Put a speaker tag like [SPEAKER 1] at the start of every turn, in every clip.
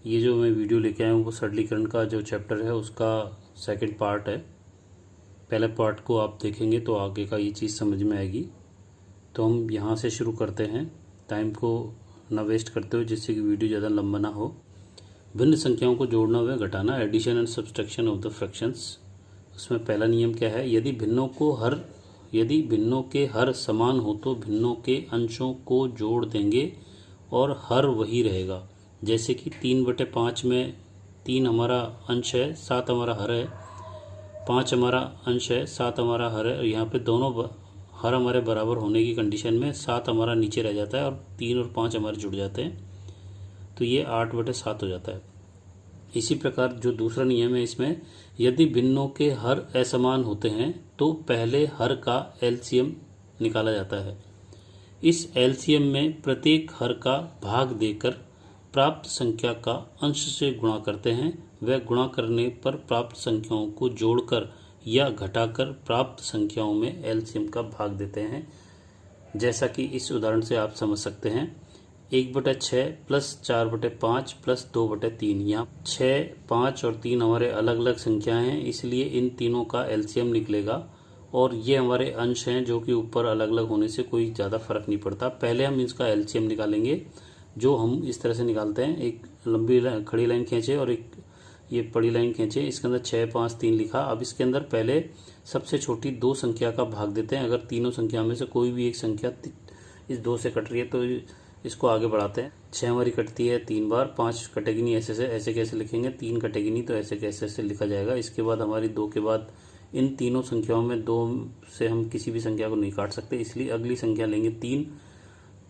[SPEAKER 1] ये जो मैं वीडियो लेके आया हूँ वो सरलीकरण का जो चैप्टर है उसका सेकंड पार्ट है। पहले पार्ट को आप देखेंगे तो आगे का ये चीज़ समझ में आएगी। तो हम यहाँ से शुरू करते हैं, टाइम को ना वेस्ट करते हुए, जिससे कि वीडियो ज़्यादा लंबा ना हो। भिन्न संख्याओं को जोड़ना व घटाना, addition and subtraction of the fractions. उसमें पहला नियम क्या है? यदि भिन्नों के हर समान हो तो भिन्नों के अंशों को जोड़ देंगे और हर वही रहेगा। जैसे कि 3/5 में 3 हमारा अंश है, 7 हमारा हर है, 5 हमारा अंश है, 7 हमारा हर है, और यहाँ पे दोनों हर हमारे बराबर होने की कंडीशन में 7 हमारा नीचे रह जाता है और 3 और 5 हमारे जुड़ जाते हैं, तो ये 8/7 हो जाता है। इसी प्रकार जो दूसरा नियम है इसमें, यदि भिन्नों के हर असमान होते हैं तो पहले हर का एलसीएम निकाला जाता है। इस एलसीएम में प्रत्येक हर का भाग देकर प्राप्त संख्या का अंश से गुणा करते हैं। वह गुणा करने पर प्राप्त संख्याओं को जोड़कर या घटाकर प्राप्त संख्याओं में एलसीएम का भाग देते हैं। जैसा कि इस उदाहरण से आप समझ सकते हैं, 1/6 प्लस 4/5 प्लस 2/3। यहाँ 6, 5 और 3 हमारे अलग अलग संख्याएं हैं, इसलिए इन तीनों का एलसीएम निकलेगा और ये हमारे अंश हैं जो कि ऊपर अलग अलग होने से कोई ज़्यादा फर्क नहीं पड़ता। पहले हम इसका एलसीएम निकालेंगे, जो हम इस तरह से निकालते हैं। एक लंबी खड़ी लाइन खींचे और एक ये बड़ी लाइन खींचे, इसके अंदर 6, 5, 3 लिखा। अब इसके अंदर पहले सबसे छोटी 2 संख्या का भाग देते हैं। अगर तीनों संख्या में से कोई भी एक संख्या इस 2 से कट रही है तो इसको आगे बढ़ाते हैं। 6 हमारी कटती है 3 बार, 5 कटेगी नहीं, ऐसे कैसे लिखेंगे? 3 कटेगी नहीं तो ऐसे कैसे लिखा जाएगा। इसके बाद हमारी 2 के बाद इन तीनों संख्याओं में 2 से हम किसी भी संख्या को नहीं काट सकते, इसलिए अगली संख्या लेंगे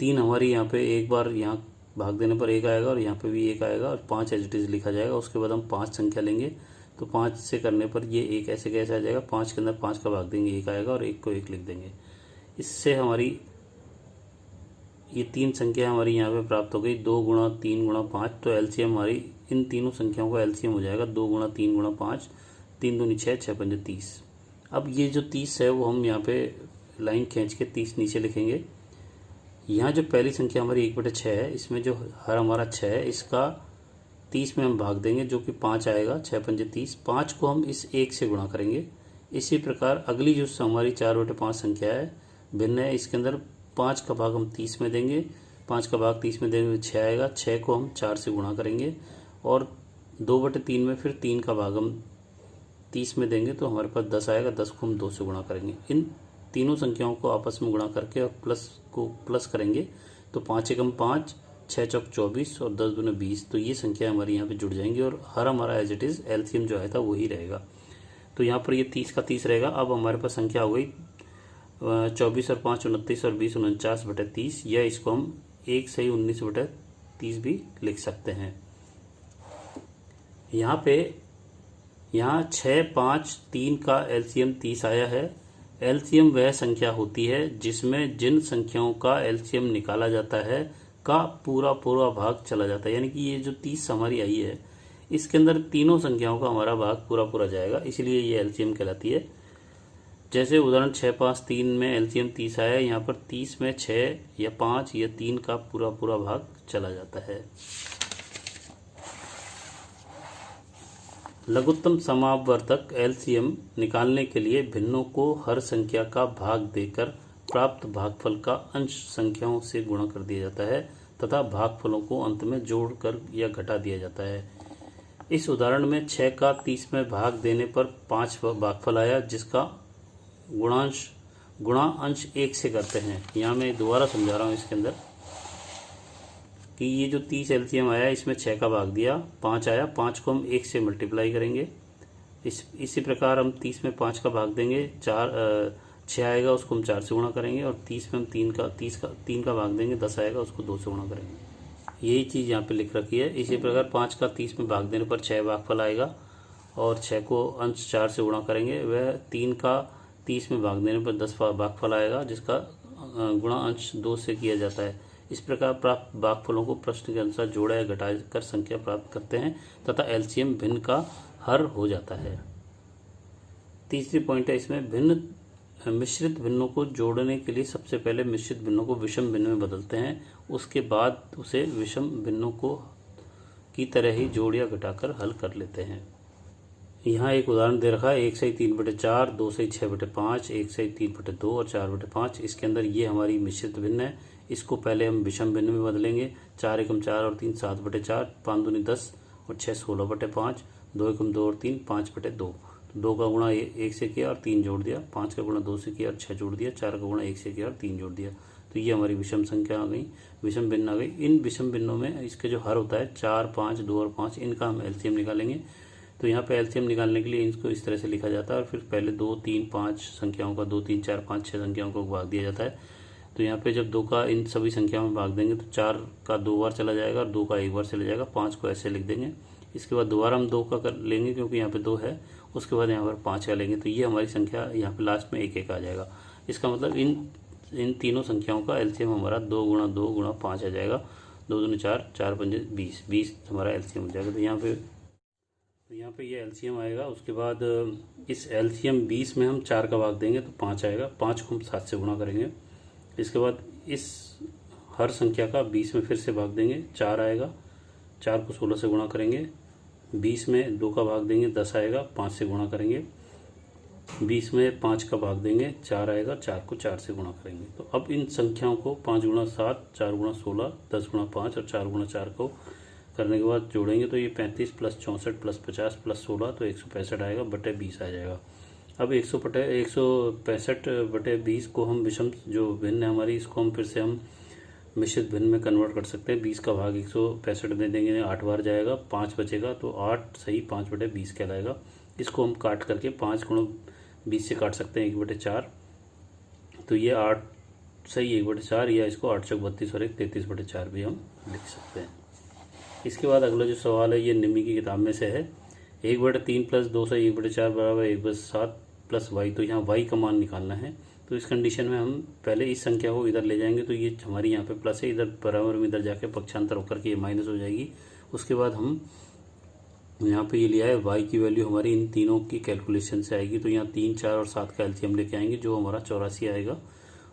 [SPEAKER 1] 3 हमारी यहाँ पे एक बार यहाँ भाग देने पर 1 आएगा और यहाँ पे भी 1 आएगा और 5 एज इट इज लिखा जाएगा। उसके बाद हम 5 संख्या लेंगे तो 5 से करने पर ये 1 ऐसे कैसे आ जाएगा? 5 के अंदर 5 का भाग देंगे 1 आएगा और 1 को 1 लिख देंगे। इससे हमारी ये 3 संख्या हमारी यहाँ पे प्राप्त हो गई, 2 गुणा 3 गुणा 5। तो एलसीएम हमारी इन तीनों संख्याओं का एलसीएम हो जाएगा 2 गुणा 3 गुणा 5, 3 दूनी 6, 6 पंजे 30। अब ये जो 30 है वो हम यहाँ पे लाइन खींच के 30 नीचे लिखेंगे। यहाँ जो पहली संख्या हमारी 1/6 है, इसमें जो हर हमारा 6 है, इसका 30 में हम भाग देंगे जो कि 5 आएगा, 6 पंजे 30। 5 को हम इस 1 से गुणा करेंगे। इसी प्रकार अगली जो हमारी 4/5 संख्या है, भिन्न है, इसके अंदर 5 का भाग हम 30 में देंगे। 5 का भाग 30 में देंगे तो 6 आएगा। 6 को हम 4 से गुणा करेंगे और 2/3 में फिर 3 का भाग हम 30 में देंगे तो हमारे पास 10 आएगा। 10 को हम 2 से गुणा करेंगे। इन तीनों संख्याओं को आपस में गुणा करके और प्लस करेंगे तो 5 एकम 5, 6 चौक 24 और 10 दूने 20। तो ये संख्या हमारी यहाँ पे जुड़ जाएंगी और हर हमारा एज इट इज एलसीएम जो आया था वही रहेगा। तो यहाँ पर ये 30 का 30 रहेगा। अब हमारे पास संख्या हो गई 24 और 5 29 और 20 49/30, या इसको हम 1 सही 19/30 भी लिख सकते हैं। यहाँ 6, 5, 3 का एलसीएम 30 आया है। एलसीएम वह संख्या होती है जिसमें जिन संख्याओं का एलसीएम निकाला जाता है का पूरा भाग चला जाता है। यानी कि ये जो 30 हमारी आई है, इसके अंदर तीनों संख्याओं का हमारा भाग पूरा जाएगा, इसलिए ये एलसीएम कहलाती है। जैसे उदाहरण 6, 5, 3 में एलसीएम 30 आया है, यहाँ पर 30 में 6 या 5 या 3 का पूरा भाग चला जाता है। लघुत्तम समावर्तक एलसीएम निकालने के लिए भिन्नों को हर संख्या का भाग देकर प्राप्त भागफल का अंश संख्याओं से गुणा कर दिया जाता है तथा भागफलों को अंत में जोड़कर या घटा दिया जाता है। इस उदाहरण में 6 का 30 में भाग देने पर 5 भागफल आया, जिसका गुणा अंश 1 से करते हैं। यहाँ मैं दोबारा समझा रहा हूँ इसके अंदर कि ये जो 30 एलसीएम आया, इसमें 6 का भाग दिया, 5 आया, 5 को हम 1 से मल्टीप्लाई करेंगे। इसी प्रकार हम 30 में 5 का भाग देंगे, 6 आएगा, उसको हम 4 से गुणा करेंगे और 30 में हम 3 का भाग देंगे, 10 आएगा, उसको 2 से गुणा करेंगे। यही चीज़ यहाँ पे लिख रखी है। इसी प्रकार 5 का 30 में भाग देने पर 6 भागफल आएगा और 6 को अंश 4 से गुणा करेंगे। वह 3 का 30 में भाग देने पर 10 भागफल आएगा, जिसका गुणा अंश 2 से किया जाता है। इस प्रकार प्राप्त भागफलों को प्रश्न के अनुसार जोड़ा या घटाकर संख्या प्राप्त करते हैं तथा एलसीएम भिन्न का हर हो जाता है। तीसरी पॉइंट है इसमें, मिश्रित भिन्नों को जोड़ने के लिए सबसे पहले मिश्रित भिन्नों को विषम भिन्न में बदलते हैं, उसके बाद उसे विषम भिन्नों की तरह ही जोड़ या घटाकर हल कर लेते हैं। यहाँ एक उदाहरण दे रखा है 1/3/4, 2/6/5, 1/3/2 और 4/5। इसके अंदर ये हमारी मिश्रित भिन्न है, इसको पहले हम विषम भिन्न में बदलेंगे। 4 एकम 4 और 3 7/4, 5 दूनी 10 और 6 16/5, 2 एकम 2 और 3 5/2। तो 2 का गुणा 1 से किया और 3 जोड़ दिया, 5 का गुणा 2 से किया और 6 जोड़ दिया, 4 का गुणा 1 से किया और 3 जोड़ दिया। तो ये हमारी विषम संख्या आ गई, विषम भिन्न आ गई। इन विषम भिन्नों में इसके जो हर होता है 4, 5, 2 और 5, इनका हम एलसीएम निकालेंगे। तो यहाँ पे एलसीएम निकालने के लिए इसको इस तरह से लिखा जाता है और फिर पहले 2, 3, 5 संख्याओं का 2, 3, 4, 5, 6 संख्याओं को भाग दिया जाता है। तो यहाँ पे जब 2 का इन सभी संख्याओं में भाग देंगे तो 4 का 2 बार चला जाएगा और 2 का 1 बार चला जाएगा, 5 को ऐसे लिख देंगे। इसके बाद दोबारा हम 2 का कर लेंगे क्योंकि यहाँ पे 2 है, उसके बाद यहाँ पर 5 का लेंगे। तो ये हमारी संख्या यहाँ पे लास्ट में 1 1 आ जाएगा। इसका मतलब इन तीनों संख्याओं का एलसीएम हमारा 2 गुणा 2 गुणा 5 आ जाएगा। 2 दूनी 4, 4 पंजे 20, 20 हमारा एलसीएम हो जाएगा। तो यहाँ पे ये एलसीएम आएगा। उसके बाद इस एलसीएम 20 में हम 4 का भाग देंगे तो 5 आएगा, 5 को हम 7 से गुणा करेंगे। इसके बाद इस हर संख्या का 20 में फिर से भाग देंगे, 4 आएगा, 4 को 16 से गुणा करेंगे। 20 में 2 का भाग देंगे, 10 आएगा, 5 से गुणा करेंगे। 20 में 5 का भाग देंगे, 4 आएगा, 4 को 4 से गुणा करेंगे। तो अब इन संख्याओं को 5 गुणा 7, 4 गुणा 16, 10 गुणा 5 और 4 गुणा 4 को करने के बाद जोड़ेंगे तो ये 35 + 64 + 50 + 16 तो 165 आएगा बटे 20 आ जाएगा। अब 165/20 को हम विषम जो भिन्न है हमारी, इसको हम फिर से हम मिश्रित भिन्न में कन्वर्ट कर सकते हैं। 20 का भाग 165 में देंगे, 8 बार जाएगा, 5 बचेगा तो 8 सही 5/20 कहलाएगा। इसको हम काट करके 5 गुणा 20 से काट सकते हैं 1/4, तो ये 8 सही 1/4, या इसको 8 चौक 32 और 1 33/4 भी हम लिख सकते हैं। इसके बाद अगला जो सवाल है ये निम्मी की किताब में से है। 1/3 + 2 से 1/4 बराबर 1/7 + y। तो यहाँ y का मान निकालना है। तो इस कंडीशन में हम पहले इस संख्या को इधर ले जाएंगे तो ये हमारी यहाँ पे प्लस है, इधर बराबर में इधर जाके पक्षांतर होकर के ये माइनस हो जाएगी। उसके बाद हम यहाँ पे ये लिया है y की वैल्यू हमारी इन तीनों की कैलकुलेशन से आएगी। तो यहाँ 3, 4 और 7 का एलसीएम लेके आएंगे जो हमारा 84 आएगा।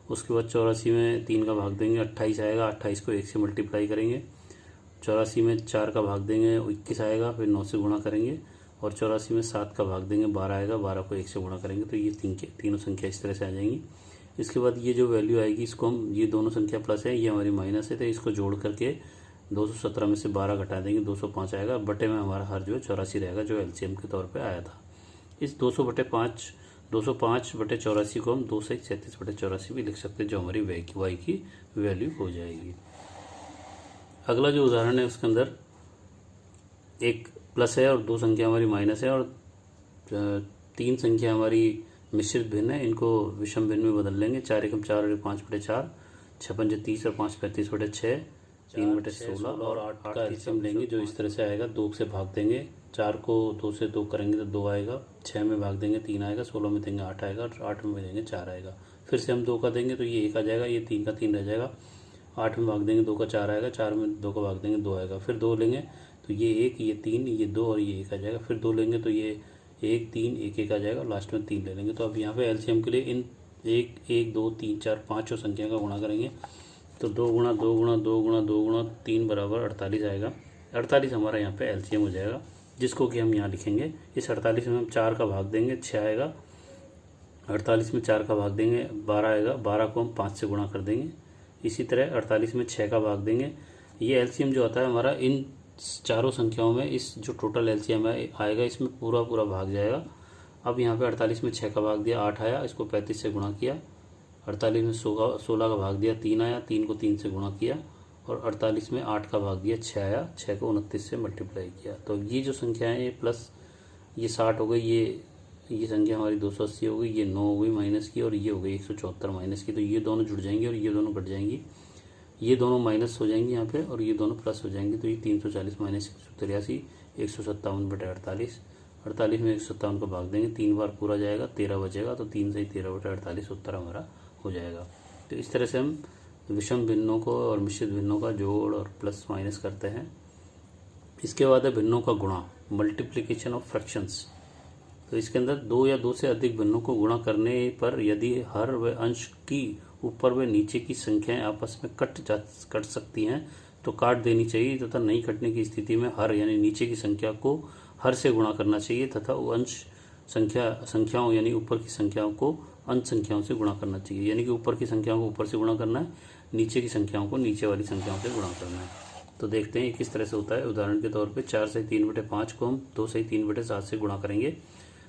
[SPEAKER 1] उसके बाद 84 में 3 का भाग देंगे, 28 आएगा, 28 को 1 से मल्टीप्लाई करेंगे। 84 में 4 का भाग देंगे, 21 आएगा, फिर 9 से गुणा करेंगे। और 84 में 7 का भाग देंगे, 12 आएगा, 12 को 1 से गुणा करेंगे। तो ये तीनों संख्या इस तरह से आ जाएंगी। इसके बाद ये जो वैल्यू आएगी इसको हम, ये दोनों संख्या प्लस है, ये हमारी माइनस है, तो इसको जोड़ करके 217 में से 12 घटा देंगे, 205 आएगा। बटे में हमारा हर जो है 84 रहेगा जो एलसीएम के तौर पे आया था। इस 205/84 को हम 2 से 36/84 भी लिख सकते हैं जो हमारी y की वैल्यू हो जाएगी। अगला जो उदाहरण है उसके अंदर एक प्लस है और 2 संख्या हमारी माइनस है और 3 संख्या हमारी मिश्रित भिन्न है। इनको विषम भिन्न में बदल लेंगे। 4 एकम 4 और 5/4, 6 पंजे 30 और 5 35/6, 3/16 और 8 का एलसीएम लेंगे जो इस तरह से आएगा। 2 से भाग देंगे, 4 को 2 से 2 करेंगे तो 2 आएगा, 6 में भाग देंगे 3 आएगा, 16 में देंगे 8 आएगा, 8 में देंगे 4 आएगा। फिर से हम 2 का देंगे तो ये 1 आ जाएगा, ये 3 का 3 रह जाएगा। 8 में भाग देंगे 2 का 4 आएगा, 4 में 2 का भाग देंगे 2 आएगा। फिर 2 लेंगे तो ये 1, ये 3, ये 2 और ये 1 आ जाएगा। फिर 2 लेंगे तो ये 1 3 1 1 आ जाएगा, लास्ट में 3 ले लेंगे। तो अब यहाँ पे एलसीएम के लिए इन 1 1 2 3 4 5 संख्या का गुणा करेंगे तो 2 गुणा 2 गुणा 2 गुणा 2 गुणा 3 बराबर 48 आएगा। 48 हमारा यहाँ पे एलसीएम हो जाएगा, जिसको कि हम यहाँ लिखेंगे। इस 48 में हम 4 का भाग देंगे, 6 आएगा। 48 में 4 का भाग देंगे, 12 आएगा, 12 को हम 5 से गुणा कर देंगे। इसी तरह 48 में 6 का भाग देंगे। ये एलसीएम जो आता है हमारा इन चारों संख्याओं में, इस जो टोटल एलसीएम आएगा इसमें पूरा भाग जाएगा। अब यहाँ पे 48 में 6 का भाग दिया, 8 आया, इसको 35 से गुणा किया। 48 में 16 का भाग दिया, 3 आया, 3 को 3 से गुणा किया। और 48 में 8 का भाग दिया, 6 आया, 6 को 29 से मल्टीप्लाई किया। तो ये जो संख्या है ये प्लस ये 60 हो गई, ये संख्या हमारी 280 हो गई, ये 9 हो गई माइनस की, और ये हो गई 174 माइनस की। तो ये दोनों जुड़ जाएंगी और ये दोनों घट जाएंगी, ये दोनों माइनस हो जाएंगी यहाँ पे और ये दोनों प्लस हो जाएंगी। तो ये 340 माइनस 183, 157/48। 48 में 157 का भाग देंगे, 3 बार पूरा जाएगा, 13 बचेगा, तो 3 से 13/48 उत्तर हमारा हो जाएगा। तो इस तरह से हम विषम भिन्नों को और मिश्रित भिन्नों का जोड़ और प्लस माइनस करते हैं। इसके बाद है भिन्नों का गुणा, मल्टीप्लिकेशन ऑफ फ्रैक्शंस। तो इसके अंदर 2 या 2 से अधिक भिन्नों को गुणा करने पर यदि हर व अंश की ऊपर व नीचे की संख्याएं आपस में कट सकती हैं तो काट देनी चाहिए तथा नहीं कटने की स्थिति में हर यानी नीचे की संख्या को हर से गुणा करना चाहिए तथा अंश संख्याओं यानी ऊपर की संख्याओं को अंश संख्याओं से गुणा करना चाहिए। यानी कि ऊपर की संख्याओं को ऊपर से गुणा करना है, नीचे की संख्याओं को नीचे वाली संख्याओं से गुणा करना है। तो देखते हैं किस तरह से होता है। उदाहरण के तौर पे 4 से 3/5 को हम 2 से 3/7 से गुणा करेंगे।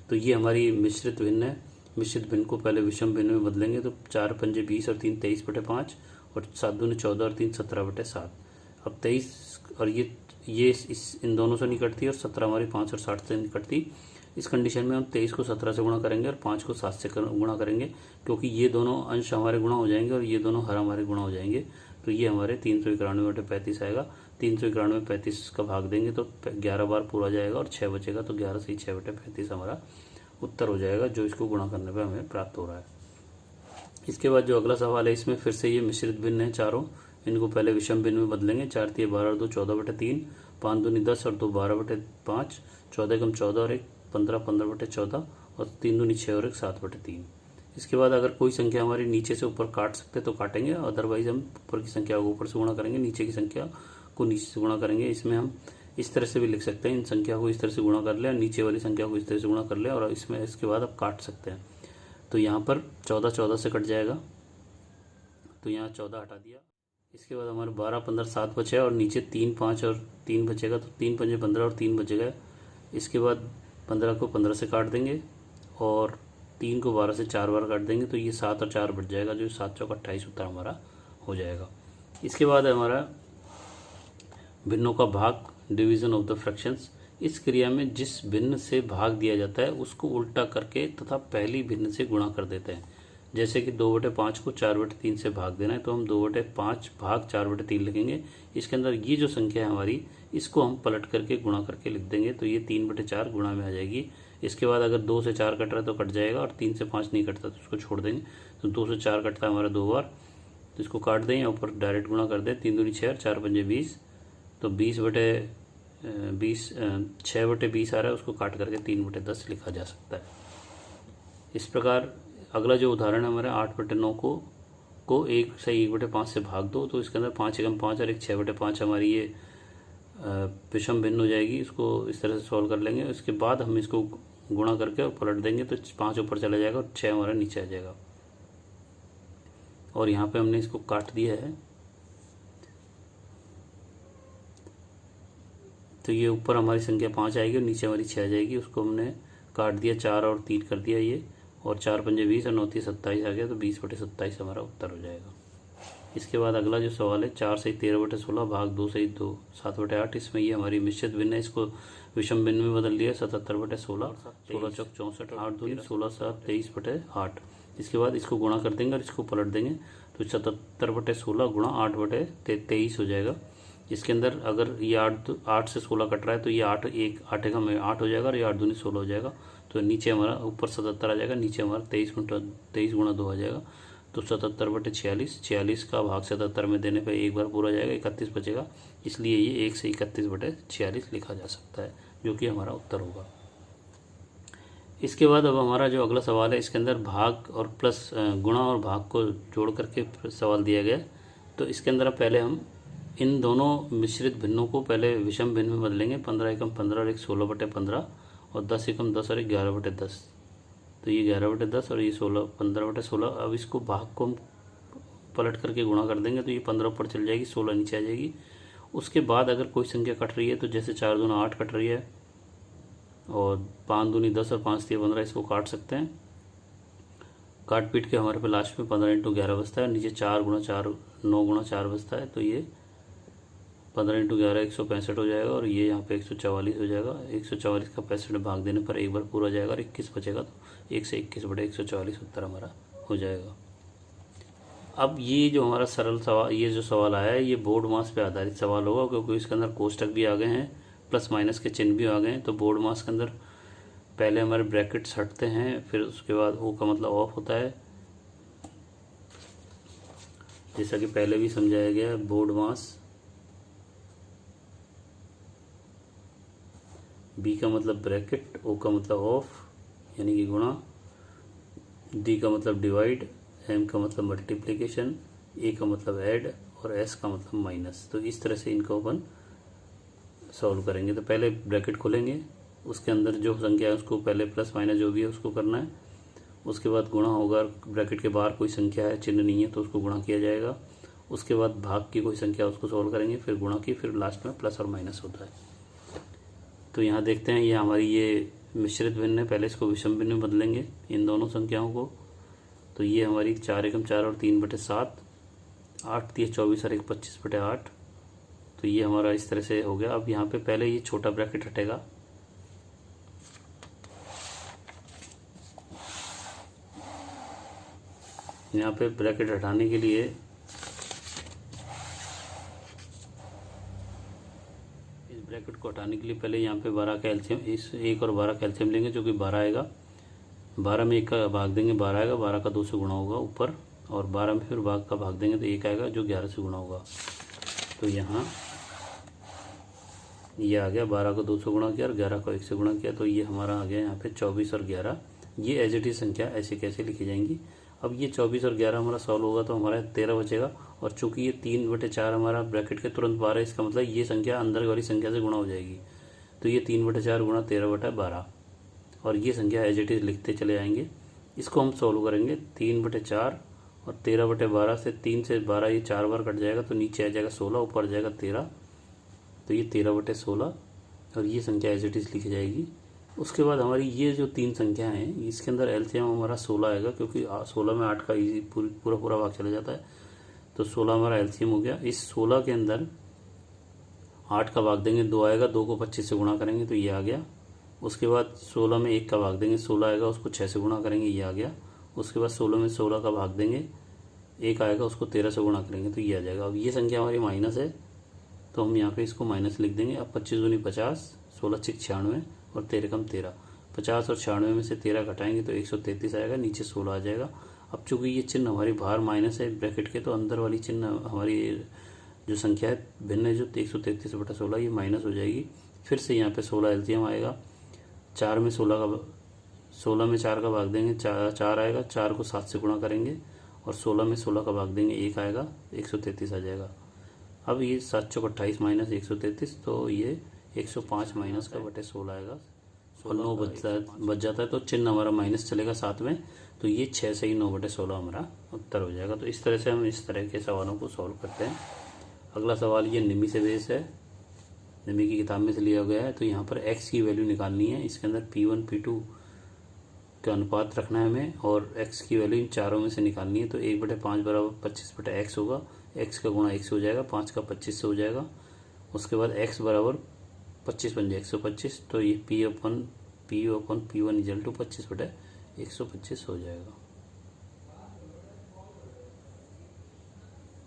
[SPEAKER 1] तो ये हमारी मिश्रित भिन्न है। मिश्रित भिन्न को पहले विषम भिन्न में बदलेंगे तो 4 पंजे 20 और 3 23/5 और 7 दूनी 14 और 3 17/7। अब 23 और ये इन दोनों से नहीं कटती और 17 हमारी 5 और 60 से नहीं कटती। इस कंडीशन में हम 23 को 17 से गुणा करेंगे और 5 को 7 से गुणा करेंगे, क्योंकि ये दोनों अंश हमारे गुणा हो जाएंगे और ये दोनों हर हमारे गुणा हो जाएंगे। तो ये हमारे 391/35 आएगा। 391/35 का भाग देंगे तो 11 बार पूरा जाएगा और 6 बचेगा, तो 11 से 6/35 हमारा उत्तर हो जाएगा, जो इसको गुणा करने पर हमें प्राप्त हो रहा है। इसके बाद जो अगला सवाल है, इसमें फिर से ये मिश्रित भिन्न है चारों। इनको पहले विषम भिन्न में बदलेंगे। 4 तिया 12 और 2 14/3, 5 दूनी 10 और 2 12/5, 14 कम 14 और 1 15 15/14 और 3 दूनी 6 और 1 7/3। इसके बाद अगर कोई संख्या हमारी नीचे से ऊपर काट सकते तो काटेंगे, अदरवाइज हम ऊपर की संख्या को ऊपर से गुणा करेंगे, नीचे की संख्या को नीचे से गुणा करेंगे। इसमें हम इस तरह से भी लिख सकते हैं, इन संख्या को इस तरह से गुणा कर ले और नीचे वाली संख्या को इस तरह से गुणा कर ले और इसमें इसके बाद आप काट सकते हैं। तो यहाँ पर 14 14 से कट जाएगा, तो यहाँ 14 हटा दिया। इसके बाद हमारे 12 15 7 बचे और नीचे 3 5 और 3 बचेगा, तो 3 पंजे 15 और 3 बचेगा। इसके बाद 15 को 15 से काट देंगे और 3 को 12 से 4 बार काट देंगे, तो ये 7 और 4 बच जाएगा, जो 7 चौक 28 उत्तर हमारा हो जाएगा। इसके बाद हमारा भिन्नों का भाग, डिवीजन ऑफ द फ्रैक्शंस। इस क्रिया में जिस भिन्न से भाग दिया जाता है उसको उल्टा करके तथा पहली भिन्न से गुणा कर देते हैं। जैसे कि 2/5 को 4/3 से भाग देना है, तो हम 2/5 भाग 4/3 लिखेंगे। इसके अंदर ये जो संख्या है हमारी, इसको हम पलट करके गुणा करके लिख देंगे, तो ये 3/4 गुणा में आ जाएगी। इसके बाद अगर 2 से 4 कट रहा है तो कट जाएगा और 3 से 5 नहीं कटता तो उसको छोड़ देंगे। तो 2 से 4 कटता है हमारा 2 बार, तो इसको काट दें या ऊपर डायरेक्ट गुणा कर दें। 3 दूनी 6 और 4 पंजे 20, तो 6/20 आ रहा है, उसको काट करके 3/10 लिखा जा सकता है। इस प्रकार अगला जो उदाहरण है हमारा 8/9 को 1 से 1/5 से भाग दो, तो इसके अंदर 5 एकम 5 और 1 6/5 हमारी ये विषम भिन्न हो जाएगी। इसको इस तरह से सॉल्व कर लेंगे। उसके बाद हम इसको गुणा करके और पलट देंगे, तो 5 ऊपर चला जाएगा और 6 हमारा नीचे आ जाएगा। और यहाँ पे हमने इसको काट दिया है, तो ये ऊपर हमारी संख्या 5 आएगी और नीचे हमारी 6 आ जाएगी। उसको हमने काट दिया, 4 और 3 कर दिया ये, और 4 पंजे 20 और 9 3 27 आ गया, तो 20/27 हमारा उत्तर हो जाएगा। इसके बाद अगला जो सवाल है 4 से 13/16 भाग 2 से 2 7/8। इसमें ये हमारी मिश्रित भिन्न है, इसको विषम भिन्न में बदल दिया 77/16, 16 चौक 64, 8 दूनी 16 7 23/8। इसके बाद इसको गुणा कर देंगे और इसको पलट देंगे, तो 77/16 गुणा 8/23 हो जाएगा। इसके अंदर अगर ये 8 से 16 कट रहा है, तो ये 8 का 8 हो जाएगा और ये 8 दूनी 16 हो जाएगा। तो नीचे हमारा ऊपर 77 आ जाएगा, नीचे हमारा 23 गुणा 2 आ जाएगा, तो 77/46। 46 का भाग 77 में देने पर एक बार पूरा जाएगा, 31 बचेगा, इसलिए ये 1 से 31/46 लिखा जा सकता है, जो कि हमारा उत्तर होगा। इसके बाद अब हमारा जो अगला सवाल है, इसके अंदर भाग और प्लस गुणा और भाग को जोड़ करके सवाल दिया गया। तो इसके अंदर पहले हम इन दोनों मिश्रित भिन्नों को पहले विषम भिन्न में बदलेंगे। 15 एकम 15 और 1 16/15 और 10 एकम 10 और 1 11/10, तो ये 11/10 और ये 15/16। अब इसको भाग को हम पलट करके गुणा कर देंगे, तो ये 15 ऊपर चल जाएगी, 16 नीचे आ जाएगी। उसके बाद अगर कोई संख्या कट रही है, तो जैसे 4 दूना 8 कट रही है और 5 दूनी 10 और 5 तिया 15, इसको काट सकते हैं। काट पीट के हमारे पे लास्ट में 15 × 11 बचता है, नीचे 4 × 4 9 × 4 बचता है, तो ये 15 × 11 165 हो जाएगा और ये यहाँ पे 144 हो जाएगा। 144 का 65 में भाग देने पर एक बार पूरा जाएगा और 21 बचेगा, तो 1 से 21/144 उत्तर हमारा हो जाएगा। अब ये जो हमारा सरल सवाल, ये जो सवाल आया है, ये बोर्ड मास पे आधारित सवाल होगा, क्योंकि इसके अंदर कोष्टक भी आ गए हैं, प्लस माइनस के चिन्ह भी आ गए हैं। तो बोर्ड मास के अंदर पहले हमारे ब्रैकेट्स हटते हैं, फिर उसके बाद ओ का मतलब ऑफ होता है, जैसा कि पहले भी समझाया गया है। बोर्ड मास, बी का मतलब ब्रैकेट, ओ का मतलब ऑफ यानी कि गुणा, डी का मतलब डिवाइड, एम का मतलब मल्टीप्लिकेशन, ए का मतलब ऐड और एस का मतलब माइनस। तो इस तरह से इनको अपन सॉल्व करेंगे। तो पहले ब्रैकेट खोलेंगे, उसके अंदर जो संख्या है उसको पहले प्लस माइनस जो भी है उसको करना है, उसके बाद गुणा होगा। ब्रैकेट के बाहर कोई संख्या है, चिन्ह नहीं है, तो उसको गुणा किया जाएगा। उसके बाद भाग की कोई संख्या उसको सॉल्व करेंगे, फिर गुणा की, फिर लास्ट में प्लस और माइनस होता है। तो यहाँ देखते हैं, ये हमारी ये मिश्रित भिन्न है, पहले इसको विषम भिन्न में बदलेंगे इन दोनों संख्याओं को। तो ये हमारी 4 एकम 4 और 3/7, 8 3 24 और 1 25/8। तो ये हमारा इस तरह से हो गया। अब यहाँ पे पहले ये छोटा ब्रैकेट हटेगा, यहाँ पे ब्रैकेट हटाने के लिए इस ब्रैकेट को हटाने के लिए पहले यहाँ पे 12 का एलसीएम, इस 1 और 12 का एलसीएम लेंगे, जो कि 12 आएगा। 12 में 1 का भाग देंगे, 12 आएगा। 12 का 2 से गुणा होगा ऊपर, और 12 में फिर भाग का भाग देंगे तो 1 आएगा, जो 11 से गुणा होगा। तो यहाँ ये आ गया, 12 को 2 से गुणा किया और 11 को 1 से गुणा किया, तो ये हमारा आ गया यहाँ पे 24 और 11। ये एज इट इज संख्या ऐसे कैसे लिखी जाएंगी। अब ये 24 और 11 हमारा सॉल्व होगा तो हमारा 13 बचेगा, और चूंकि ये 3/4 हमारा ब्रैकेट के तुरंत 12, इसका मतलब ये संख्या अंदर वाली संख्या से गुणा हो जाएगी। तो ये 3/4 गुणा 13/12, और ये संख्या एज इट इज लिखते चले आएंगे। इसको हम सॉल्व करेंगे। 3/4 और 13/12 से 3 से 12 ये 4 बार कट जाएगा, तो नीचे आ जाएगा 16, ऊपर जाएगा 13। तो ये 13/16, और ये संख्या एज इट इज लिखी जाएगी। उसके बाद हमारी ये जो 3 संख्या हैं, इसके अंदर एलसीएम हमारा 16 आएगा, क्योंकि 16 में 8 का इजी पूरा भाग चला जाता है। तो 16 हमारा एलसीएम हो गया। इस 16 के अंदर 8 का भाग देंगे, 2 आएगा, 2 को 25 से गुणा करेंगे तो ये आ गया। उसके बाद 16 में 1 का भाग देंगे, 16 आएगा, उसको 6 से गुणा करेंगे, ये आ गया। उसके बाद 16 में 16 का भाग देंगे, 1 आएगा, उसको 13 से गुणा करेंगे तो ये आ जाएगा। अब ये संख्या हमारी माइनस है, तो हम यहाँ पे इसको माइनस लिख देंगे। अब 25 दूनी 50, 16 6 96 और 13 कम 13। 50 और 96 में से 13 घटाएंगे तो 133 आएगा, नीचे 16 आ जाएगा। अब चूंकि ये चिन्ह हमारी बाहर माइनस है ब्रैकेट के, तो अंदर वाली चिन्ह हमारी जो संख्या है भिन्न है, जो 133/16, ये माइनस हो जाएगी। फिर से यहाँ पे 16 एलसीएम आएगा। 4 में 16 में 4 का भाग देंगे, 4 आएगा, 4 को 7 से गुणा करेंगे, और 16 में 16 का भाग देंगे, 1 आएगा, 133 आ जाएगा। अब ये 7 चौक 28 माइनस 133, तो ये 105 माइनस का बटे 16 आएगा, और 9 बच जाता है। तो चिन्ह हमारा माइनस चलेगा साथ में, तो ये 6 से ही 9/16 हमारा उत्तर हो जाएगा। तो इस तरह से हम इस तरह के सवालों को सॉल्व करते हैं। अगला सवाल ये निमी से बेस है, निमी की किताब में से लिया गया है। तो यहाँ पर x की वैल्यू निकालनी है। इसके अंदर P1 P2 का अनुपात रखना है हमें, और x की वैल्यू इन चारों में से निकालनी है। तो 1/5 बराबर 25/x होगा, x का गुणा 1 से हो जाएगा, 5 का 25 से हो जाएगा। उसके बाद x बराबर 25 बन जाए 125, तो ये P/P1 = 25/125 हो जाएगा।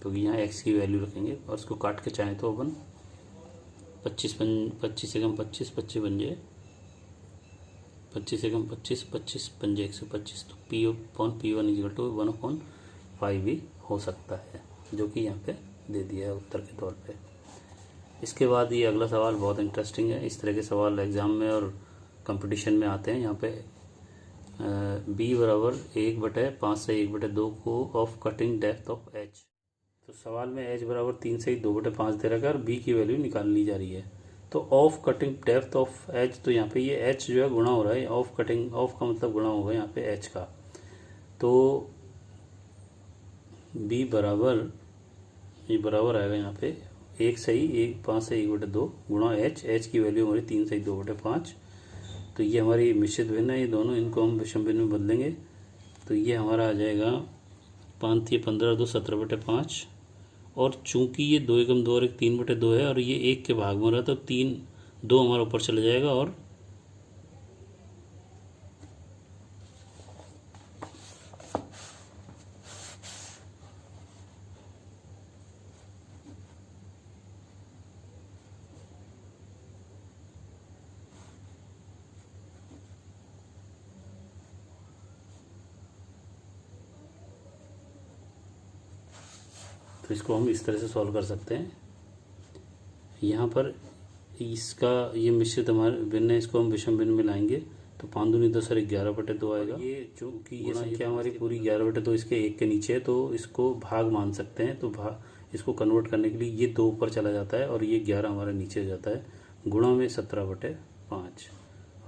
[SPEAKER 1] तो यहाँ x की वैल्यू रखेंगे, और उसको काट के चाहें तो अपन 25 एकम 25 25 बन जाए, 25 एकम 25 25 बन जाए 125। तो P/P1 = 1/5 भी हो सकता है, जो कि यहाँ पे दे दिया है उत्तर के तौर पे। इसके बाद ये अगला सवाल बहुत इंटरेस्टिंग है। इस तरह के सवाल एग्जाम में और कंपटीशन में आते हैं। यहाँ पे b बराबर 1/5 से 1/2 को of cutting depth of h। तो सवाल में h बराबर 3 से 2/5 दे रखा है, और b की वैल्यू निकालनी जा रही है। तो of cutting depth of h, तो यहाँ पे ये h जो है गुणा हो रहा है। ऑफ का मतलब गुणा होगा यहाँ पे h का। तो b बराबर, ये बराबर आएगा यहाँ पे 1 से 5 से 1/2 गुणा h की वैल्यू हमारी 3 से 2/5। तो ये हमारी मिश्रित भिन्न है, ये दोनों, इनको हम विषम भिन्न में बदलेंगे। तो ये हमारा आ जाएगा 5 3 15 2 17/5, और चूंकि ये 2 एकम 2 और 1 3/2 है, और ये 1 के भाग में रहा, तो 2 हमारा ऊपर चला जाएगा, और तो इसको हम इस तरह से सॉल्व कर सकते हैं। यहाँ पर इसका ये मिश्रित हमारे भिन्न है, इसको हम विषम भिन्न में लाएंगे। तो 5 दूनी 10 और 11/2 आएगा। ये चूँकि ये संख्या हमारी पूरी 11/2 इसके 1 के नीचे है, तो इसको भाग मान सकते हैं। तो इसको कन्वर्ट करने के लिए ये 2 ऊपर चला जाता है और ये 11 हमारा नीचे हो जाता है, गुणा में 17/5।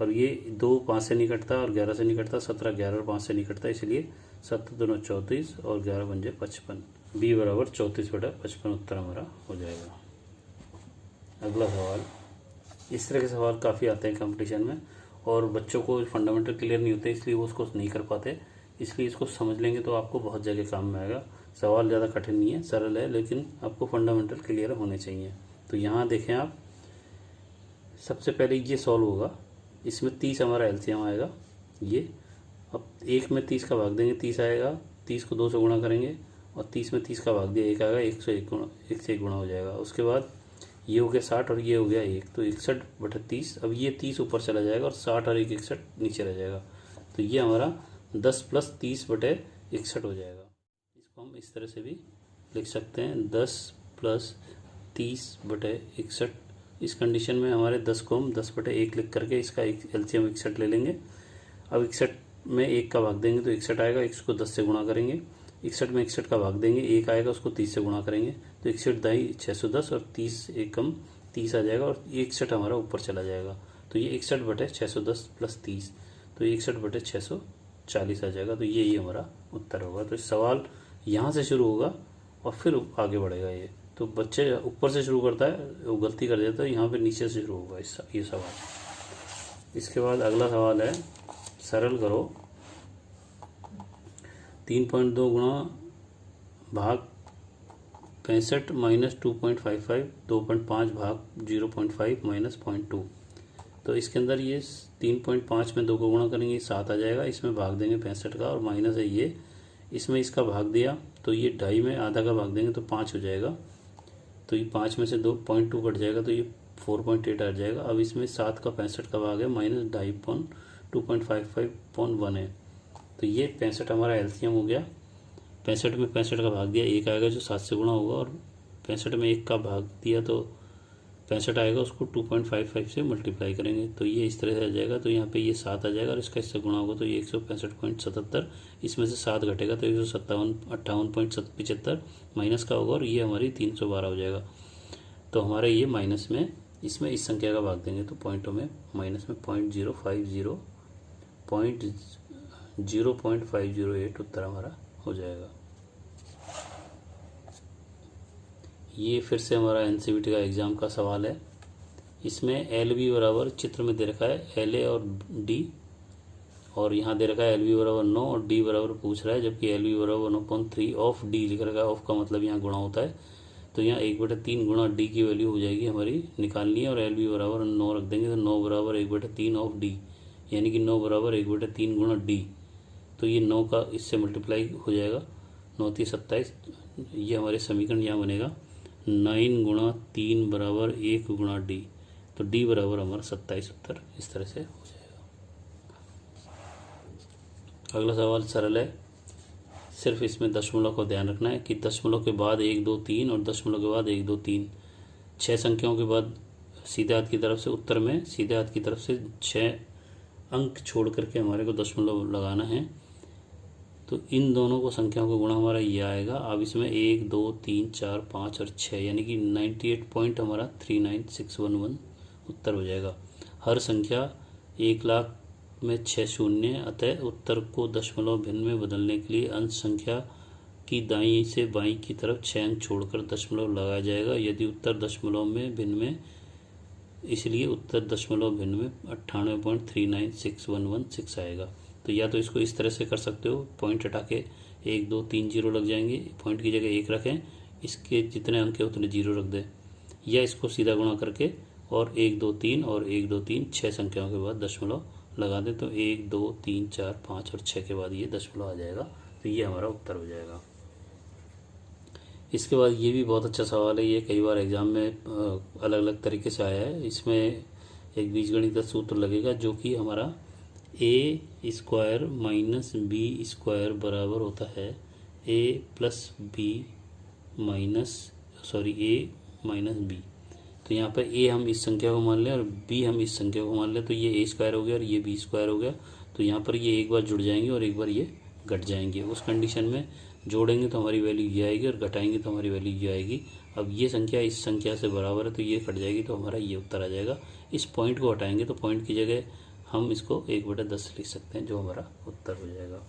[SPEAKER 1] और ये 2 5 से नहीं कटता और 11 से नहीं कटता, 17 11 और 5 से नहीं कटता, इसलिए 7 दूना 34 और 11 बन जाए 55। b बराबर 34/55 उत्तर हमारा हो जाएगा। अगला सवाल, इस तरह के सवाल काफ़ी आते हैं कंपटीशन में और बच्चों को फंडामेंटल क्लियर नहीं होते इसलिए वो उसको नहीं कर पाते, इसलिए इसको समझ लेंगे तो आपको बहुत जगह काम में आएगा। सवाल ज़्यादा कठिन नहीं है, सरल है, लेकिन आपको फंडामेंटल क्लियर होने चाहिए। तो यहाँ देखें आप, सबसे पहले ये सॉल्व होगा, इसमें 30 हमारा एलसीएम आएगा। ये अब 1 में 30 का भाग देंगे, 30 आएगा, 30 को 2 से गुणा करेंगे और 30 में 30 का भाग दिया 1 आएगा, 1 से 1 गुणा हो जाएगा। उसके बाद ये हो गया 60 और ये हो गया 1, तो 61/30। अब ये 30 ऊपर चला जाएगा और 60 और 1 61 नीचे रह जाएगा, तो ये हमारा 10 + 30/61 हो जाएगा। इसको हम इस तरह से भी लिख सकते हैं, 10 + 30/61। इस कंडीशन में हमारे 10 को हम 10/1 लिख करके इसका एलसीएम 61 ले लेंगे। अब 61 में 1 का भाग देंगे तो 61 आएगा, इसको 10 से गुणा करेंगे, 61 में 61 का भाग देंगे, 1 आएगा, उसको 30 से गुणा करेंगे, तो 61 दाई 610 और 30 एक कम 30 आ जाएगा और 61 हमारा ऊपर चला जाएगा, तो ये 61/610 + 30, तो 61/640 आ जाएगा। तो ये हमारा उत्तर होगा। तो सवाल यहाँ से शुरू होगा और फिर आगे बढ़ेगा। ये तो बच्चे ऊपर से शुरू करता है, वो गलती कर देता है, यहाँ पे नीचे से शुरू होगा ये सवाल। इसके बाद अगला सवाल है, सरल करो, 3.2 गुणा भाग 65 - 2.55, 2.5 भाग 0.5 - 0.2। तो इसके अंदर ये 3.5 में 2 को गुणा करेंगे 7 आ जाएगा, इसमें भाग देंगे 65 का और माइनस है ये, इसमें इसका भाग दिया तो ये 2.5 में आधा का भाग देंगे तो 5 हो जाएगा, तो ये 5 में से 2.2 कट जाएगा तो ये 4.8 आ जाएगा। अब इसमें 7 का 65 का भाग है -2.5 2.55/1 है, तो ये 65 हमारा एलसीएम हो गया। 65 में 65 का भाग दिया 1 आएगा जो 7 से गुणा होगा, और 65 में 1 का भाग दिया तो 65 आएगा, उसको 2.55 से मल्टीप्लाई करेंगे तो ये इस तरह से आ जाएगा। तो यहाँ पे ये 7 आ जाएगा और इसका इससे गुणा होगा तो ये 165.77, इसमें से 7 घटेगा तो 158.75 माइनस का होगा और ये हमारी 312 हो जाएगा। तो हमारे ये माइनस में इसमें इस संख्या का भाग देंगे तो पॉइंटों में माइनस में 0.508 उत्तर हमारा हो जाएगा। ये फिर से हमारा एनसीईआरटी का एग्ज़ाम का सवाल है। इसमें एल बराबर चित्र में दे रखा है LA और D, और यहाँ दे रखा है LB बराबर 9 और D बराबर पूछ रहा है, जबकि LB बराबर 1/3 ऑफ D लिख रखा है। ऑफ का मतलब यहाँ गुणा होता है, तो यहाँ 1/3 गुणा D की वैल्यू हो जाएगी हमारी निकालनी है, और LB बराबर 9 रख देंगे तो 9 बराबर 1/3 ऑफ D, यानी कि 9 बराबर 1/3 गुणा D। तो ये 9 का इससे मल्टीप्लाई हो जाएगा, 9 × 27, ये हमारे समीकरण यहाँ बनेगा 9 गुणा 3 बराबर 1 गुणा D, तो D बराबर हमारा 27 उत्तर इस तरह से हो जाएगा। अगला सवाल सरल है, सिर्फ इसमें दशमलव को ध्यान रखना है कि दशमलव के बाद 1 2 3 और दशमलव के बाद 1 2 3, 6 संख्याओं के बाद सीधे हाथ की तरफ से उत्तर में सीधे हाथ की तरफ से 6 अंक छोड़ करके हमारे को दशमलव लगाना है। तो इन दोनों को संख्याओं का गुणा हमारा ये आएगा। अब इसमें 1 2 3 4 5 और 6 यानी कि 98 पॉइंट हमारा 39611 उत्तर हो जाएगा। हर संख्या 1 लाख में 6 शून्य, अतः उत्तर को दशमलव भिन्न में बदलने के लिए अंश संख्या की दाईं से बाईं की तरफ 6 अंक छोड़कर दशमलव लगाया जाएगा। यदि उत्तर दशमलव में भिन्न में, इसलिए उत्तर दशमलव भिन्न में 98.396116 आएगा। तो या तो इसको इस तरह से कर सकते हो, पॉइंट हटा के 1 2 3 0 लग जाएंगे, पॉइंट की जगह 1 रखें, इसके जितने अंक है उतने 0 रख दें, या इसको सीधा गुणा करके और 1 2 3 और 1 2 3 6 संख्याओं के बाद दशमलव लगा दें तो 1 2 3 4 5 और 6 के बाद ये दशमलव आ जाएगा। तो ये हमारा उत्तर हो जाएगा। इसके बाद ये भी बहुत अच्छा सवाल है, ये कई बार एग्जाम में अलग अलग तरीके से आया है। इसमें एक बीजगणित का सूत्र लगेगा जो कि हमारा a² - b² बराबर होता है a - b। तो यहाँ पर a हम इस संख्या को मान लें और b हम इस संख्या को मान लें, तो ये a² हो गया और ये b² हो गया। तो यहाँ पर ये एक बार जुड़ जाएंगे और एक बार ये घट जाएंगे। उस कंडीशन में जोड़ेंगे तो हमारी वैल्यू ये आएगी और घटाएंगे तो हमारी वैल्यू ये आएगी। अब ये संख्या इस संख्या से बराबर है तो ये कट जाएगी तो हमारा ये उत्तर आ जाएगा। इस पॉइंट को हटाएंगे तो पॉइंट की जगह हम इसको 1/10 लिख सकते हैं, जो हमारा उत्तर हो जाएगा।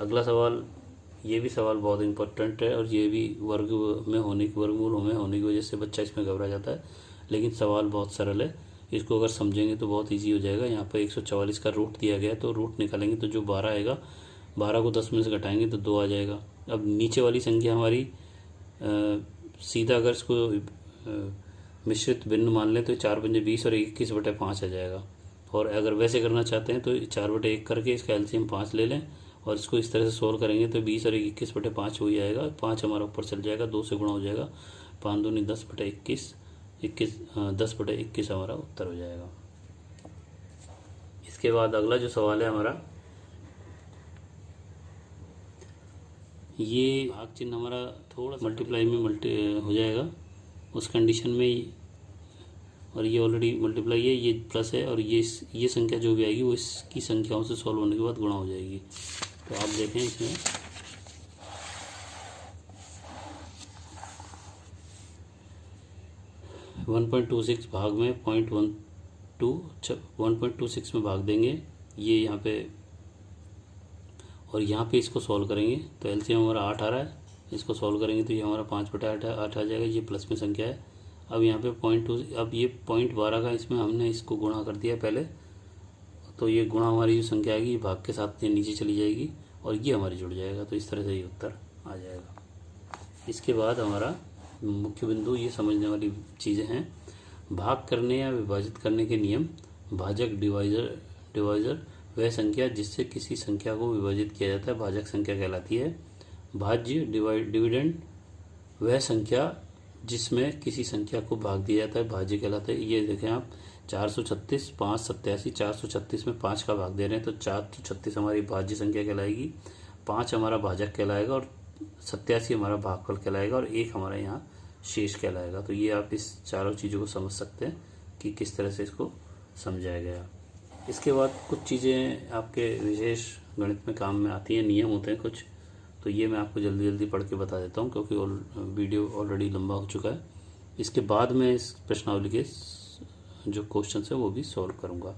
[SPEAKER 1] अगला सवाल, ये भी सवाल बहुत इंपॉर्टेंट है और ये भी वर्गमूल में होने की वजह से बच्चा इसमें घबरा जाता है, लेकिन सवाल बहुत सरल है। इसको अगर समझेंगे तो बहुत इजी हो जाएगा। यहाँ पर 144 का रूट दिया गया है तो रूट निकालेंगे तो जो 12 आएगा, 12 को 10 में से घटाएंगे तो 2 आ जाएगा। अब नीचे वाली संख्या हमारी सीधा अगर इसको मिश्रित भिन्न मान लें तो 4×5 और 21/5 आ जाएगा। और अगर वैसे करना चाहते हैं तो 4/1 करके इसका एलसीएम 5 ले लें और इसको इस तरह से सोल्व करेंगे तो 20 और 21/5 हो ही आएगा। 5 हमारा ऊपर चल जाएगा, 2 से गुणा हो जाएगा, 5 दूनी 10/21, 10/21 हमारा उत्तर हो जाएगा। इसके बाद अगला जो सवाल है हमारा, ये भाग चिन्ह हमारा थोड़ा मल्टीप्लाई में हो जाएगा उस कंडीशन में, और ये ऑलरेडी मल्टीप्लाई है, ये प्लस है और ये संख्या जो भी आएगी वो इसकी संख्याओं से सॉल्व होने के बाद गुणा हो जाएगी। तो आप देखें इसमें 1.26 भाग में 1.26 में भाग देंगे ये यहाँ पे, और यहाँ पे इसको सॉल्व करेंगे तो एलसीएम हमारा 8 आ रहा है। इसको सॉल्व करेंगे तो ये हमारा 5/8 आ जाएगा। ये प्लस में संख्या है। अब यहाँ पे 0.2, अब ये 0.12 का इसमें हमने इसको गुणा कर दिया पहले, तो ये गुणा हमारी जो संख्या आएगी भाग के साथ ये नीचे चली जाएगी और ये हमारी जुड़ जाएगा। तो इस तरह से ये उत्तर आ जाएगा। इसके बाद हमारा मुख्य बिंदु, ये समझने वाली चीज़ें हैं। भाग करने या विभाजित करने के नियम। भाजक डिवाइजर वह संख्या जिससे किसी संख्या को विभाजित किया जाता है भाजक संख्या कहलाती है। भाज्य डिविडेंड वह संख्या जिसमें किसी संख्या को भाग दिया जाता है भाज्य कहलाता है। ये देखें आप, 436, 587, 436 में 5 का भाग दे रहे हैं तो 436 हमारी भाज्य संख्या कहलाएगी, 5 हमारा भाजक कहलाएगा और 87 हमारा भागफल कहलाएगा और 1 हमारा यहाँ शेष कहलाएगा। तो ये आप इस चारों चीज़ों को समझ सकते हैं कि किस तरह से इसको समझाया गया। इसके बाद कुछ चीज़ें आपके विशेष गणित में काम में आती हैं, नियम होते हैं कुछ, तो ये मैं आपको जल्दी जल्दी पढ़ के बता देता हूँ क्योंकि वीडियो ऑलरेडी लंबा हो चुका है। इसके बाद मैं इस प्रश्नावली के जो क्वेश्चन है वो भी सॉल्व करूँगा।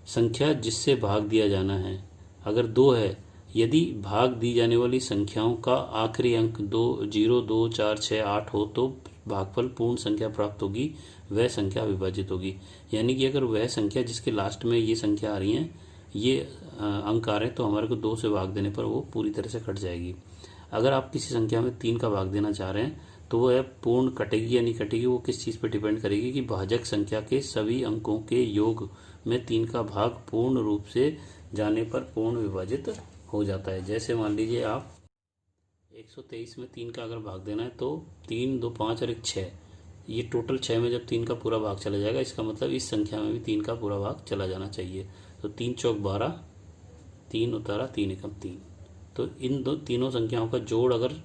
[SPEAKER 1] संख्या जिससे भाग दिया जाना है, अगर 2 है, यदि भाग दी जाने वाली संख्याओं का आखिरी अंक 0, 2, 4, 6, 8 हो तो भागफल पूर्ण संख्या प्राप्त होगी, वह संख्या विभाजित होगी। यानी कि अगर वह संख्या जिसके लास्ट में ये संख्या आ रही है, ये अंक आ रहे हैं, तो हमारे को 2 से भाग देने पर वो पूरी तरह से कट जाएगी। अगर आप किसी संख्या में 3 का भाग देना चाह रहे हैं तो वह पूर्ण कटेगी या नहीं कटेगी, वो किस चीज़ पर डिपेंड करेगी कि भाजक संख्या के सभी अंकों के योग में 3 का भाग पूर्ण रूप से जाने पर पूर्ण विभाजित हो जाता है। जैसे मान लीजिए आप 123 में 3 का अगर भाग देना है तो 3, 2, 5 और 1 6, ये टोटल 6 में जब 3 का पूरा भाग चला जाएगा, इसका मतलब इस संख्या में भी 3 का पूरा भाग चला जाना चाहिए। तो 3 चौक 12, 3 उतारा 3 एकम 3, तो इन तीनों संख्याओं का जोड़ अगर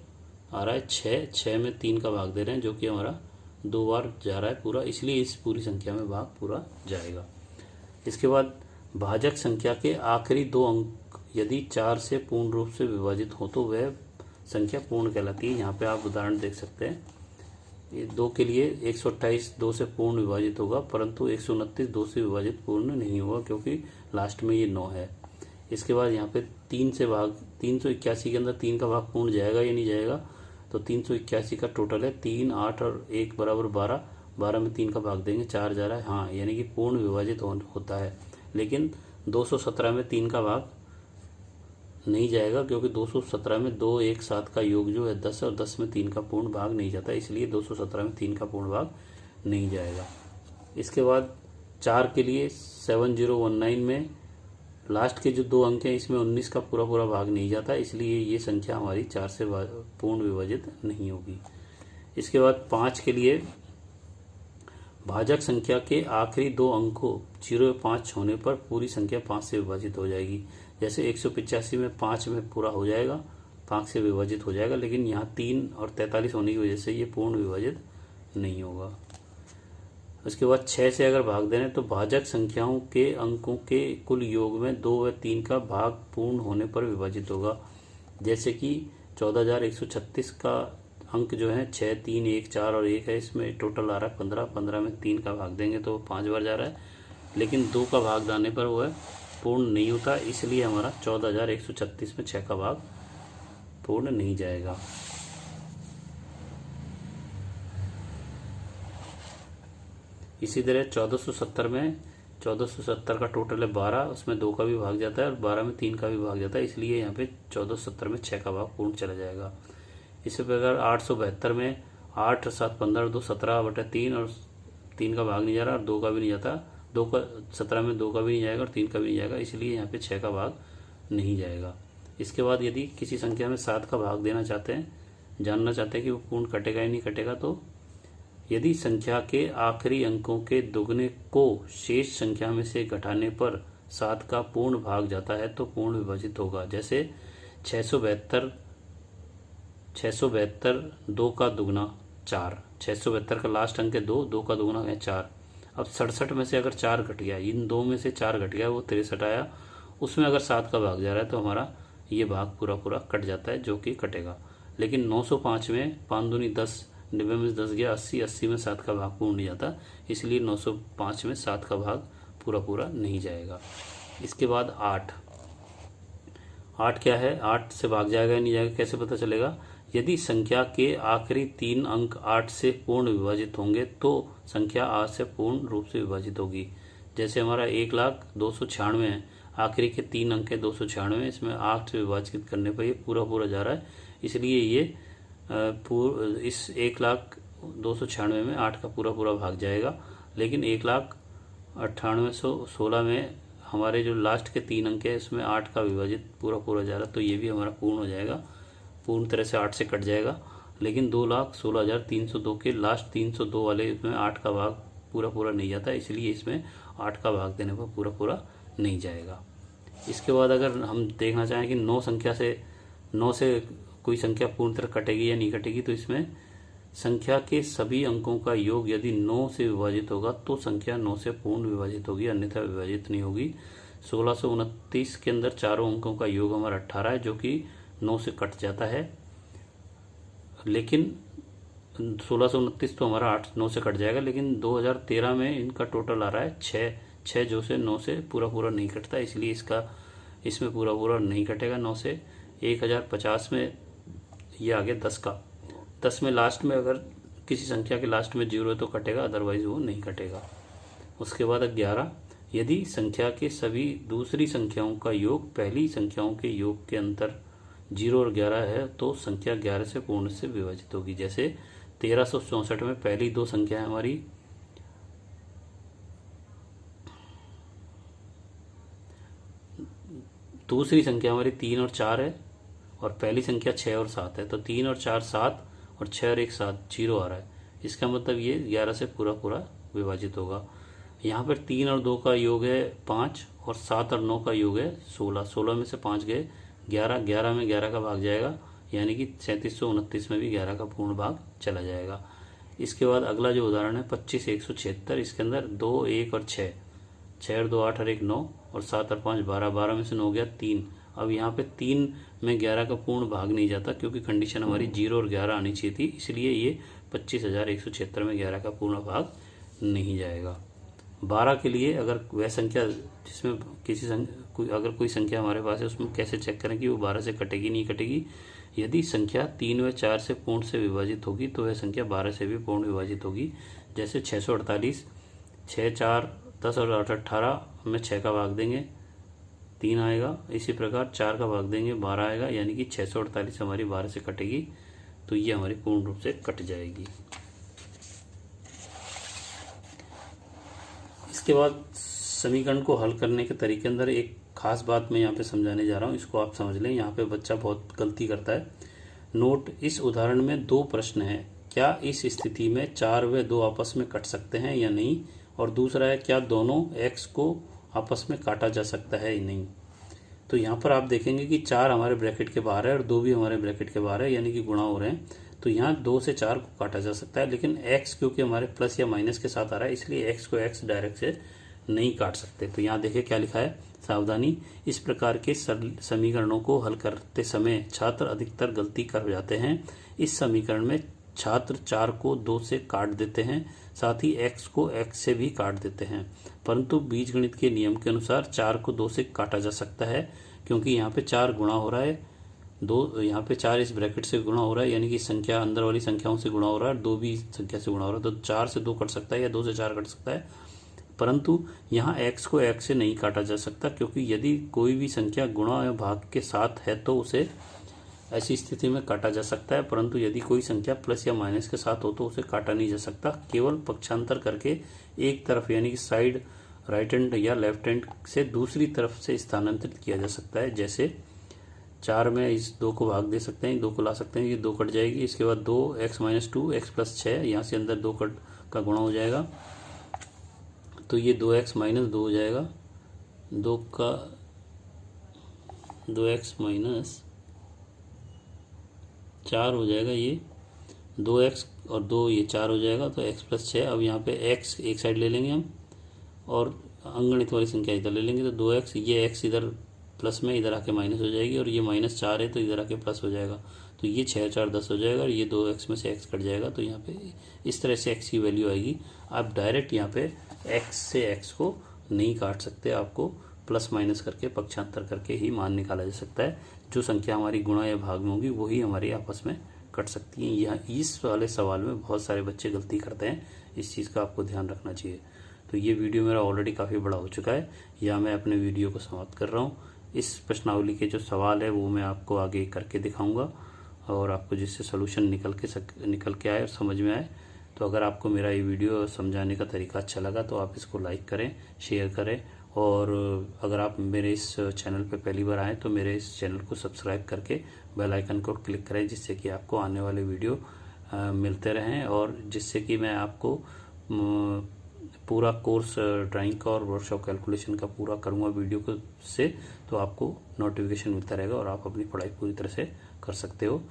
[SPEAKER 1] आ रहा है 6 में 3 का भाग दे रहे हैं जो कि हमारा 2 बार जा रहा है पूरा, इसलिए इस पूरी संख्या में भाग पूरा जाएगा। इसके बाद भाजक संख्या के आखिरी 2 अंक यदि 4 से पूर्ण रूप से विभाजित हो तो वह संख्या पूर्ण कहलाती है। यहाँ पे आप उदाहरण देख सकते हैं, ये 2 के लिए 128 2 से पूर्ण विभाजित होगा, परंतु 129 2 से विभाजित पूर्ण नहीं होगा क्योंकि लास्ट में ये 9 है। इसके बाद यहाँ पे 3 से भाग 381 के अंदर 3 का भाग पूर्ण जाएगा या नहीं जाएगा, तो 381 का टोटल है 3, 8 और 1 बराबर 12, 12 में 3 का भाग देंगे 4 जा रहा है, हाँ, यानी कि पूर्ण विभाजित होता है। लेकिन 217 में 3 का भाग नहीं जाएगा क्योंकि 217 में 2, 1, 7 का योग जो है 10 है और 10 में 3 का पूर्ण भाग नहीं जाता, इसलिए 217 में 3 का पूर्ण भाग नहीं जाएगा। इसके बाद 4 के लिए 7019 में लास्ट के जो 2 अंक हैं इसमें 19 का पूरा भाग नहीं जाता, इसलिए ये संख्या हमारी 4 से पूर्ण विभाजित नहीं होगी। इसके बाद 5 के लिए भाजक संख्या के आखिरी 2 अंकों 0 या 5 होने पर पूरी संख्या 5 से विभाजित हो जाएगी। जैसे 185 में 5 में पूरा हो जाएगा, 5 से विभाजित हो जाएगा, लेकिन यहाँ 3 और 43 होने की वजह से ये पूर्ण विभाजित नहीं होगा। उसके बाद 6 से अगर भाग देने तो भाजक संख्याओं के अंकों के कुल योग में 2 व 3 का भाग पूर्ण होने पर विभाजित होगा। जैसे कि 14,136 का अंक जो है 6, 3, 1, 4 और 1 है, इसमें टोटल आ रहा है 15। 15 में 3 का भाग देंगे तो 5 बार जा रहा है, लेकिन 2 का भाग जाने पर वो है पूर्ण नहीं होता, इसलिए हमारा 14,136 में 6 का भाग पूर्ण नहीं जाएगा। इसी तरह 1470 का टोटल है 12, उसमें 2 का भी भाग जाता है और 12 में 3 का भी भाग जाता है, इसलिए यहाँ पे 1470 में 6 का भाग पूर्ण चला जाएगा। इसी प्रकार 872 में 8, 7, 15, 2, 17/3 और 3 का भाग नहीं जा रहा और 2 का भी नहीं जाता। 17 में 2 का भी नहीं जाएगा और 3 का भी नहीं जाएगा, इसलिए यहाँ पे 6 का भाग नहीं जाएगा। इसके बाद यदि किसी संख्या में 7 का भाग देना चाहते हैं, जानना चाहते हैं कि वो पूर्ण कटेगा या नहीं कटेगा, तो यदि संख्या के आखिरी अंकों के दुगने को शेष संख्या में से घटाने पर 7 का पूर्ण भाग जाता है तो पूर्ण विभाजित होगा। जैसे 672 2 का दुगना 4, 672 का लास्ट अंक है 2, 2 का दुगना है 4। अब 67 में से अगर 4 घट गया, इन 2 में से 4 घट गया, वो 63 आया, उसमें अगर 7 का भाग जा रहा है तो हमारा ये भाग पूरा कट जाता है, जो कि कटेगा। लेकिन 905 में 5 दूनी 10, 90 में 10 गया 80, 80 में 7 का भाग पूर्ण नहीं जाता, इसलिए 905 में 7 का भाग पूरा नहीं जाएगा। इसके बाद 8 क्या है, 8 से भाग जाएगा या नहीं जाएगा कैसे पता चलेगा? यदि संख्या के आखिरी 3 अंक 8 से पूर्ण विभाजित होंगे तो संख्या 8 से पूर्ण रूप से विभाजित होगी। जैसे हमारा 1,02,96 है, आखिरी के 3 अंक है 296, इसमें 8 से विभाजित करने पर ये पूरा जा रहा है, इसलिए ये इस 1,02,96 में 8 का पूरा भाग जाएगा। लेकिन 1,98,16 में हमारे जो लास्ट के 3 अंक है इसमें 8 का विभाजित पूरा जा रहा है, तो ये भी हमारा पूर्ण हो जाएगा, पूर्ण तरह से 8 से कट जाएगा। लेकिन 2,16,302 के लास्ट 302 वाले इसमें 8 का भाग पूरा नहीं जाता, इसलिए इसमें 8 का भाग देने पर पूरा नहीं जाएगा। इसके बाद अगर हम देखना चाहें कि 9 से कोई संख्या पूर्ण तरह कटेगी या नहीं कटेगी, तो इसमें संख्या के सभी अंकों का योग यदि 9 से विभाजित होगा तो संख्या 9 से पूर्ण विभाजित होगी, अन्यथा विभाजित नहीं होगी। 1629 के अंदर चारों अंकों का योग हमारा 18 है, जो कि 9 से कट जाता है, लेकिन 1629 तो हमारा 9 से कट जाएगा, लेकिन 2013 में इनका टोटल आ रहा है 6, जो से 9 से पूरा नहीं कटता, इसलिए इसमें पूरा नहीं कटेगा 9 से। 1050 में ये आ गया 10 में लास्ट में अगर किसी संख्या के लास्ट में 0 है तो कटेगा, अदरवाइज वो नहीं कटेगा। उसके बाद 11, यदि संख्या के सभी दूसरी संख्याओं का योग पहली संख्याओं के योग के अंतर 0 और 11 है तो संख्या 11 से पूर्ण से विभाजित होगी। जैसे 1364 में पहली 2 संख्या हमारी दूसरी संख्या हमारी 3 और 4 है और पहली संख्या 6 और 7 है, तो 3 और 4 7 और 6 और 1 7, 0 आ रहा है, इसका मतलब ये 11 से पूरा विभाजित होगा। यहाँ पर 3 और 2 का योग है 5 और 7 और 9 का योग है 16, 16 में से 5 गए 11, 11 में 11 का भाग जाएगा, यानी कि 3729 में भी 11 का पूर्ण भाग चला जाएगा। इसके बाद अगला जो उदाहरण है 25,176, इसके अंदर 2, 1 और 6, 6 और 2 8 और 1 9 और 7 और 5 12, 12 में से 9 गया 3। अब यहाँ पे 3 में 11 का पूर्ण भाग नहीं जाता क्योंकि कंडीशन हमारी 0 और 11 आनी चाहिए थी, इसलिए ये 25,176 में 11 का पूर्ण भाग नहीं जाएगा। 12 के लिए अगर वह संख्या जिसमें अगर कोई संख्या हमारे पास है उसमें कैसे चेक करें कि वो 12 से कटेगी नहीं कटेगी? यदि संख्या 3 व 4 से पूर्ण से विभाजित होगी तो वह संख्या 12 से भी पूर्ण विभाजित होगी। जैसे 648, 6, 4, 10 और 8 18 में 6 का भाग देंगे 3 आएगा, इसी प्रकार 4 का भाग देंगे 12 आएगा, यानी कि 648 हमारी 12 से कटेगी, तो ये हमारी पूर्ण रूप से कट जाएगी। इसके बाद समीकरण को हल करने के तरीके अंदर एक खास बात मैं यहाँ पे समझाने जा रहा हूँ, इसको आप समझ लें। यहाँ पे बच्चा बहुत गलती करता है। नोट, इस उदाहरण में 2 प्रश्न हैं। क्या इस स्थिति में 4 व 2 आपस में कट सकते हैं या नहीं, और दूसरा है क्या दोनों x को आपस में काटा जा सकता है या नहीं। तो यहाँ पर आप देखेंगे कि 4 हमारे ब्रैकेट के बाहर है और 2 भी हमारे ब्रैकेट के बाहर है, यानी कि गुणा हो रहे हैं, तो यहाँ 2 से 4 को काटा जा सकता है, लेकिन x क्योंकि हमारे प्लस या माइनस के साथ आ रहा है इसलिए x को x डायरेक्ट से नहीं काट सकते। तो यहाँ देखिए क्या लिखा है, सावधानी, इस प्रकार के सरल समीकरणों को हल करते समय छात्र अधिकतर गलती कर जाते हैं। इस समीकरण में छात्र 4 को 2 से काट देते हैं, साथ ही x को x से भी काट देते हैं। परंतु बीजगणित के नियम के अनुसार 4 को 2 से काटा जा सकता है, क्योंकि यहाँ पे 4 गुणा हो रहा है, 2 यहाँ पे 4 इस ब्रैकेट से गुणा हो रहा है, यानी कि संख्या अंदर वाली संख्याओं से गुणा हो रहा है, 2 भी संख्या से गुणा हो रहा है, तो 4 से 2 कट सकता है या 2 से 4 कट सकता है। परंतु यहाँ x को x से नहीं काटा जा सकता, क्योंकि यदि कोई भी संख्या गुणा या भाग के साथ है तो उसे ऐसी स्थिति में काटा जा सकता है, परंतु यदि कोई संख्या प्लस या माइनस के साथ हो तो उसे काटा नहीं जा सकता। केवल पक्षांतर करके एक तरफ यानी कि साइड राइट हैंड या लेफ्ट हैंड से दूसरी तरफ से स्थानांतरित किया जा सकता है। जैसे 4 में इस 2 को भाग दे सकते हैं, 2 को ला सकते हैं, ये 2 कट जाएगी, इसके बाद 2x-2 x + 6, यहाँ से अंदर 2 का गुणा हो जाएगा, तो ये 2x - 2 हो जाएगा, 2x - 4 हो जाएगा, ये 2x और 2 ये 4 हो जाएगा, तो x + 6। अब यहाँ पे x एक साइड ले लेंगे हम और अंगणित वाली संख्या इधर ले लेंगे, तो 2x, ये x इधर प्लस में इधर आके माइनस हो जाएगी, और ये -4 है तो इधर आके प्लस हो जाएगा, तो ये 6 4 10 हो जाएगा, और ये 2x में से x कट जाएगा, तो यहाँ पे इस तरह से x की वैल्यू आएगी। आप डायरेक्ट यहाँ पे x से x को नहीं काट सकते, आपको प्लस माइनस करके पक्षांतर करके ही मान निकाला जा सकता है। जो संख्या हमारी गुणा या भाग में होगी वही हमारी आपस में कट सकती हैं। यहाँ इस वाले सवाल में बहुत सारे बच्चे गलती करते हैं, इस चीज़ का आपको ध्यान रखना चाहिए। तो ये वीडियो मेरा ऑलरेडी काफ़ी बड़ा हो चुका है, यहाँ मैं अपने वीडियो को समाप्त कर रहा हूँ। इस प्रश्नावली के जो सवाल है वो मैं आपको आगे करके दिखाऊंगा, और आपको जिससे सोल्यूशन निकल के आए और समझ में आए। तो अगर आपको मेरा ये वीडियो समझाने का तरीका अच्छा लगा तो आप इसको लाइक करें, शेयर करें, और अगर आप मेरे इस चैनल पे पहली बार आएँ तो मेरे इस चैनल को सब्सक्राइब करके बेल आइकन को क्लिक करें, जिससे कि आपको आने वाले वीडियो मिलते रहें, और जिससे कि मैं आपको पूरा कोर्स ड्राइंग का और वर्कशॉप कैलकुलेशन का पूरा करूँगा वीडियो को से, तो आपको नोटिफिकेशन मिलता रहेगा और आप अपनी पढ़ाई पूरी तरह से कर सकते हो।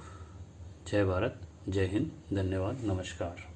[SPEAKER 1] जय भारत, जय हिंद, धन्यवाद, नमस्कार।